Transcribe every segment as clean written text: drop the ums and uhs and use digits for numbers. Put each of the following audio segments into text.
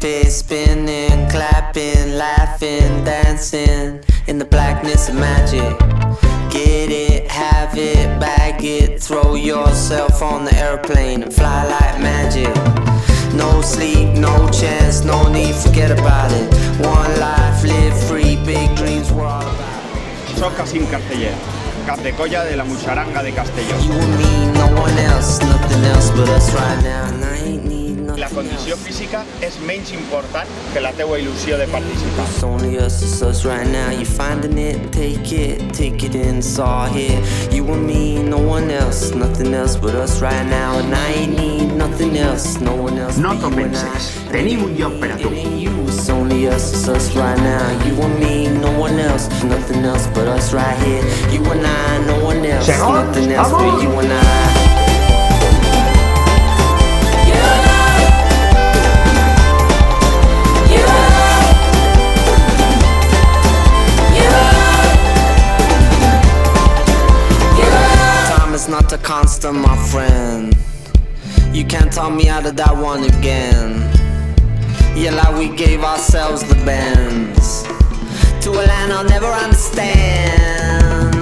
feet spinning, clapping, laughing, dancing in the blackness of magic. Get it, have it, bag it, throw yourself on the airplane and fly like magic. No sleep, no chance, no need, forget about it. One life, live free, big dreams, we're all about it. Soc Cassim Casteller, cap de colla de la Muixaranga de Castelló. You and me, no one else, nothing else but us right now, and I ain't need nothing La condició else. física és menys important que la teua il·lusió de participar. It's only us, it's us right now. You finding it, take it in, it's all here. You and me, no one else, nothing else but us right now, and I ain't need nothing else, no one else. No but t'ho you and I. penses, tenim un lloc per a tu. It ain't you, it's only us, it's us right now. You and me, no one else, nothing else but us right here. You and I, no one else, Segons, nothing else vamos. but you and I. Time is not a constant, my friend. You can't talk me out of that one again. Yeah, like we gave ourselves the bends to a land I'll never understand.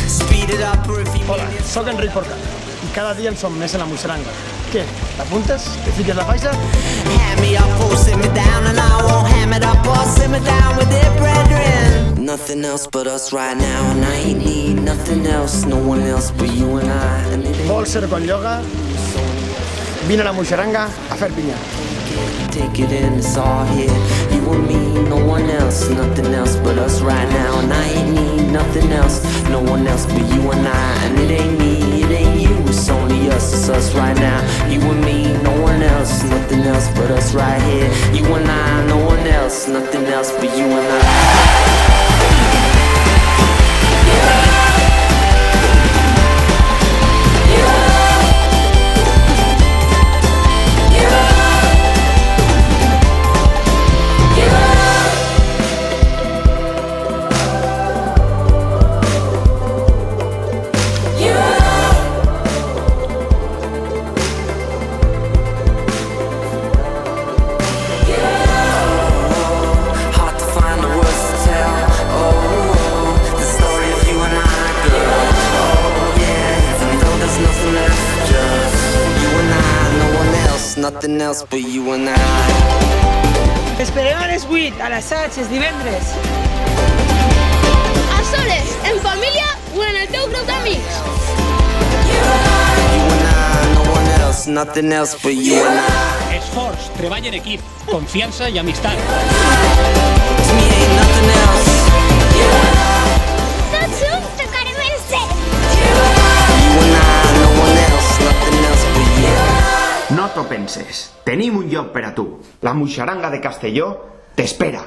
Speed it up or if you Hola, soc Enric Porcat i cada dia en som més a la Muixaranga. Què? T'apuntes? Te fiques la faixa? hand me up or sit me down, and I won't ham it up or sit me down with it, brethren. Nothing else but us right now, and I ain't need nothing else, no one else but you and I. And it ain't Vols ser con ioga? Vine a la Muixaranga a fer pinya. take it in, it's all here. You and me, no one else, nothing else but us right now, and I ain't need nothing else, no one else but you and I. And it ain't me, it ain't you, it's only us, it's us right now. You and me, no one else, nothing else but us right here. You and I, no one else, nothing else but you and I. Hard to find the words to tell. Oh, the story of you and I, girl. Oh, yeah, even though there's nothing left, just you and I, no one else, nothing else but you and I. Esperem a les 8, a l'assaig, els divendres. A soles, en família o en el teu grup d'amics. You and I, no one else, nothing else but you and I. Esforç, treball en equip, confiança i amistat. To me ain't nothing else. Tots junts tocarem el cel. You and I, no one else, nothing else but you. No t'ho penses, tenim un lloc per a tu. La Muixaranga de Castelló t'espera.